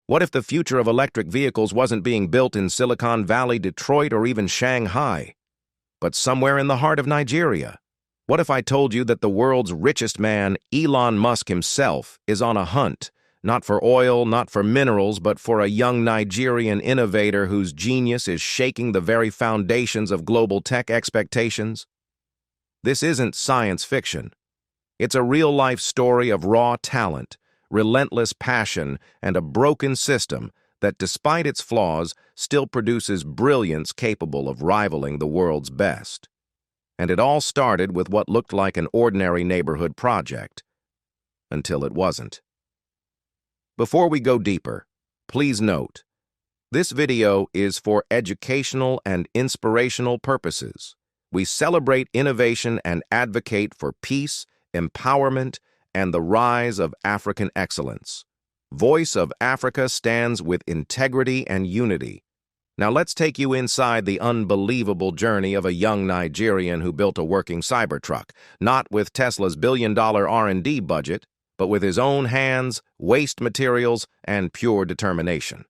What if the future of electric vehicles wasn't being built in Silicon Valley, Detroit, or even Shanghai, but somewhere in the heart of Nigeria? What if I told you that the world's richest man, Elon Musk himself, is on a hunt, not for oil, not for minerals, but for a young Nigerian innovator whose genius is shaking the very foundations of global tech expectations? This isn't science fiction. It's a real-life story of raw talent, relentless passion, and a broken system that, despite its flaws, still produces brilliance capable of rivaling the world's best. And it all started with what looked like an ordinary neighborhood project, until it wasn't. Before we go deeper, please note, this video is for educational and inspirational purposes. We celebrate innovation and advocate for peace, empowerment, and the rise of African excellence. Voice of Africa stands with integrity and unity. Now let's take you inside the unbelievable journey of a young Nigerian who built a working Cybertruck, not with Tesla's billion-dollar R&D budget, but with his own hands, waste materials, and pure determination.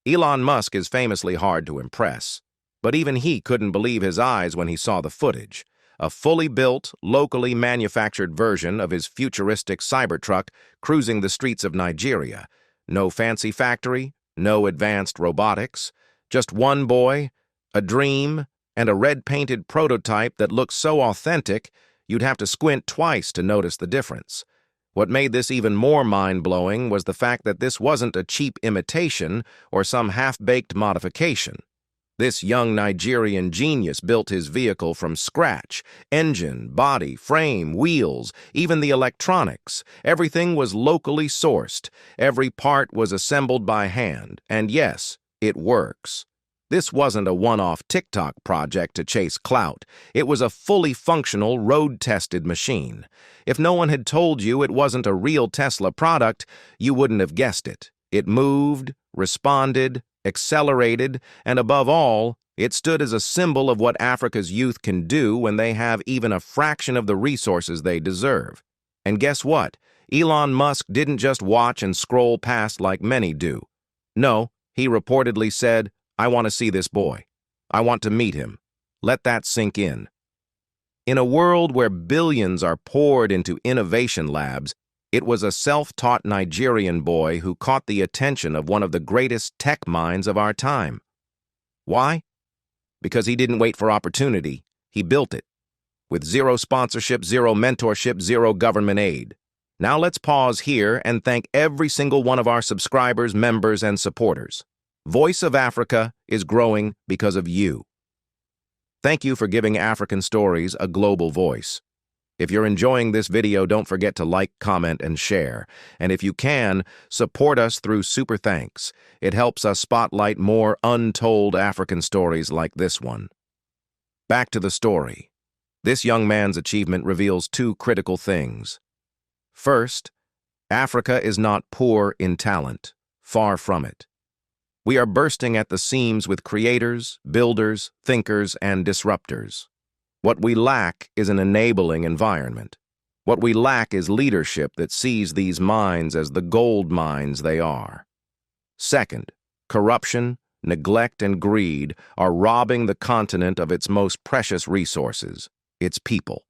Elon Musk is famously hard to impress, but even he couldn't believe his eyes when he saw the footage. A fully built, locally manufactured version of his futuristic Cybertruck cruising the streets of Nigeria. No fancy factory, no advanced robotics, just one boy, a dream, and a red-painted prototype that looks so authentic you'd have to squint twice to notice the difference. What made this even more mind-blowing was the fact that this wasn't a cheap imitation or some half-baked modification. This young Nigerian genius built his vehicle from scratch. Engine, body, frame, wheels, even the electronics. Everything was locally sourced. Every part was assembled by hand. And yes, it works. This wasn't a one-off TikTok project to chase clout. It was a fully functional, road-tested machine. If no one had told you it wasn't a real Tesla product, you wouldn't have guessed it. It moved, responded, accelerated, and above all, it stood as a symbol of what Africa's youth can do when they have even a fraction of the resources they deserve. And guess what? Elon Musk didn't just watch and scroll past like many do. No, he reportedly said, "I want to see this boy. I want to meet him." Let that sink in. In a world where billions are poured into innovation labs, it was a self-taught Nigerian boy who caught the attention of one of the greatest tech minds of our time. Why? Because he didn't wait for opportunity. He built it. With zero sponsorship, zero mentorship, zero government aid. Now let's pause here and thank every single one of our subscribers, members, and supporters. Voice of Africa is growing because of you. Thank you for giving African stories a global voice. If you're enjoying this video, don't forget to like, comment, and share. And if you can, support us through Super Thanks. It helps us spotlight more untold African stories like this one. Back to the story. This young man's achievement reveals two critical things. First, Africa is not poor in talent. Far from it. We are bursting at the seams with creators, builders, thinkers, and disruptors. What we lack is an enabling environment. What we lack is leadership that sees these minds as the gold mines they are. Second, corruption, neglect, and greed are robbing the continent of its most precious resources, its people.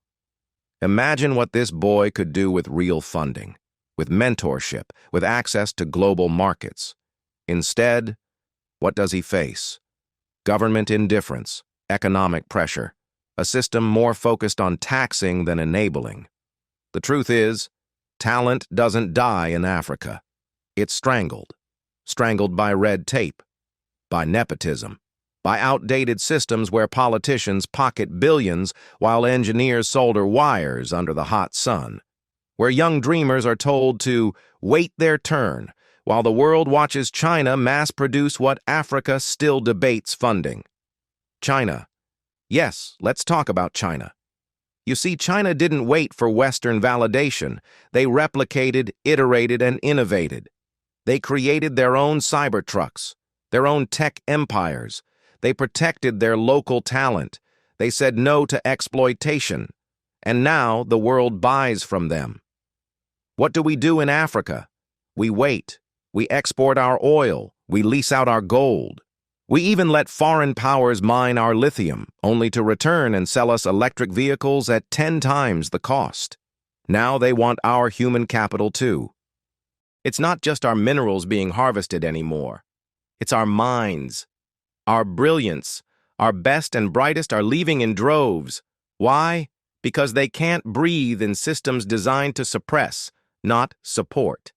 Imagine what this boy could do with real funding, with mentorship, with access to global markets. Instead, what does he face? Government indifference, economic pressure, a system more focused on taxing than enabling. The truth is, talent doesn't die in Africa. It's strangled. Strangled by red tape, by nepotism, by outdated systems where politicians pocket billions while engineers solder wires under the hot sun, where young dreamers are told to wait their turn while the world watches China mass-produce what Africa still debates funding. China. Yes, let's talk about China. You see, China didn't wait for Western validation. They replicated, iterated, and innovated. They created their own Cybertrucks, their own tech empires. They protected their local talent. They said no to exploitation. And now the world buys from them. What do we do in Africa? We wait. We export our oil. We lease out our gold. We even let foreign powers mine our lithium, only to return and sell us electric vehicles at 10 times the cost. Now they want our human capital too. It's not just our minerals being harvested anymore. It's our minds. Our brilliance, our best and brightest are leaving in droves. Why? Because they can't breathe in systems designed to suppress, not support.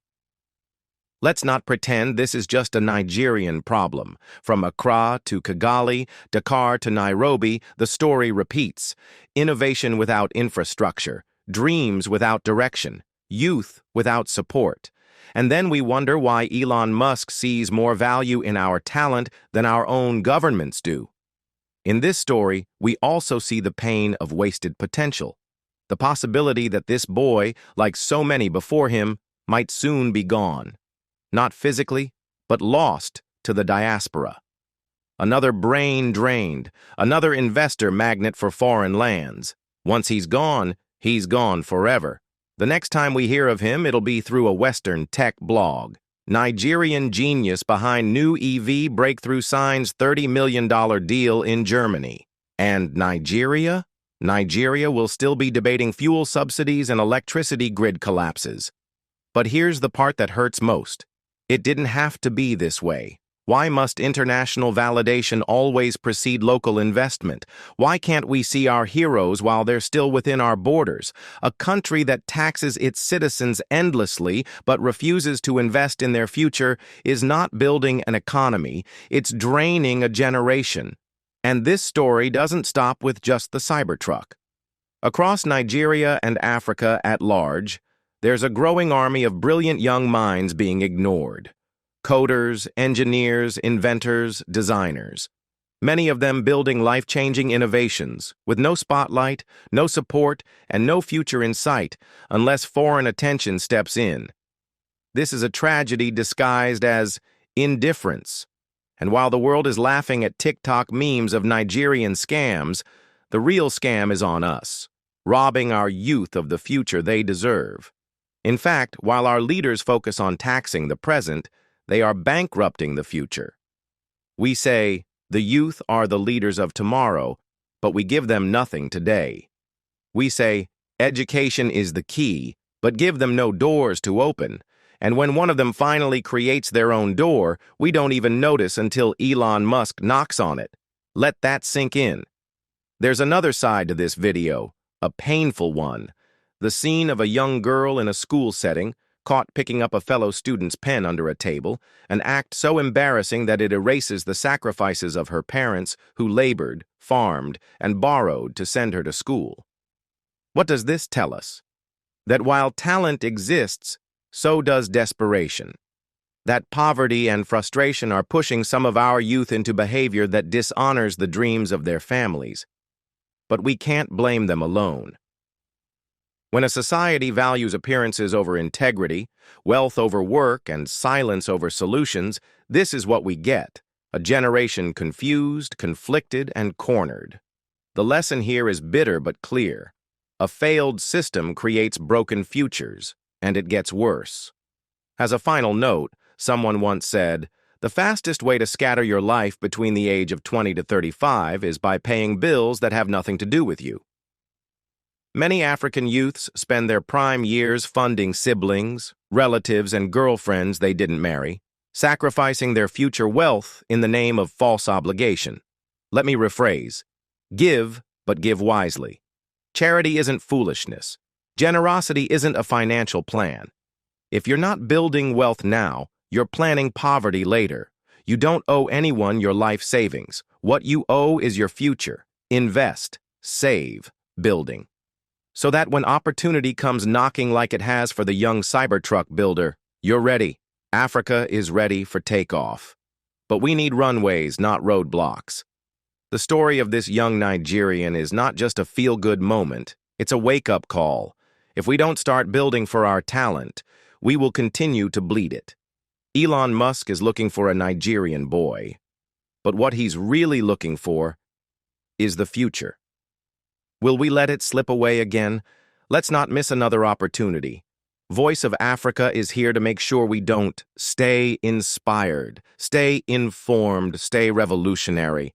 Let's not pretend this is just a Nigerian problem. From Accra to Kigali, Dakar to Nairobi, the story repeats. Innovation without infrastructure, dreams without direction, youth without support. And then we wonder why Elon Musk sees more value in our talent than our own governments do. In this story, we also see the pain of wasted potential. The possibility that this boy, like so many before him, might soon be gone. Not physically, but lost to the diaspora. Another brain drained, another investor magnet for foreign lands. Once he's gone forever. The next time we hear of him, it'll be through a Western tech blog. Nigerian genius behind new EV breakthrough signs $30 million deal in Germany. And Nigeria? Nigeria will still be debating fuel subsidies and electricity grid collapses. But here's the part that hurts most. It didn't have to be this way. Why must international validation always precede local investment? Why can't we see our heroes while they're still within our borders? A country that taxes its citizens endlessly but refuses to invest in their future is not building an economy, it's draining a generation. And this story doesn't stop with just the Cybertruck. Across Nigeria and Africa at large, there's a growing army of brilliant young minds being ignored. Coders, engineers, inventors, designers. Many of them building life-changing innovations, with no spotlight, no support, and no future in sight, unless foreign attention steps in. This is a tragedy disguised as indifference. And while the world is laughing at TikTok memes of Nigerian scams, the real scam is on us, robbing our youth of the future they deserve. In fact, while our leaders focus on taxing the present, they are bankrupting the future. We say, the youth are the leaders of tomorrow, but we give them nothing today. We say, education is the key, but give them no doors to open. And when one of them finally creates their own door, we don't even notice until Elon Musk knocks on it. Let that sink in. There's another side to this video, a painful one. The scene of a young girl in a school setting, caught picking up a fellow student's pen under a table, an act so embarrassing that it erases the sacrifices of her parents who labored, farmed, and borrowed to send her to school. What does this tell us? That while talent exists, so does desperation. That poverty and frustration are pushing some of our youth into behavior that dishonors the dreams of their families. But we can't blame them alone. When a society values appearances over integrity, wealth over work, and silence over solutions, this is what we get, a generation confused, conflicted, and cornered. The lesson here is bitter but clear. A failed system creates broken futures, and it gets worse. As a final note, someone once said, "The fastest way to scatter your life between the age of 20 to 35 is by paying bills that have nothing to do with you." Many African youths spend their prime years funding siblings, relatives, and girlfriends they didn't marry, sacrificing their future wealth in the name of false obligation. Let me rephrase. Give, but give wisely. Charity isn't foolishness. Generosity isn't a financial plan. If you're not building wealth now, you're planning poverty later. You don't owe anyone your life savings. What you owe is your future. Invest, save, building. So that when opportunity comes knocking like it has for the young Cybertruck builder, you're ready. Africa is ready for takeoff. But we need runways, not roadblocks. The story of this young Nigerian is not just a feel-good moment, it's a wake-up call. If we don't start building for our talent, we will continue to bleed it. Elon Musk is looking for a Nigerian boy. But what he's really looking for is the future. Will we let it slip away again? Let's not miss another opportunity. Voice of Africa is here to make sure we don't. Stay inspired, stay informed, stay revolutionary.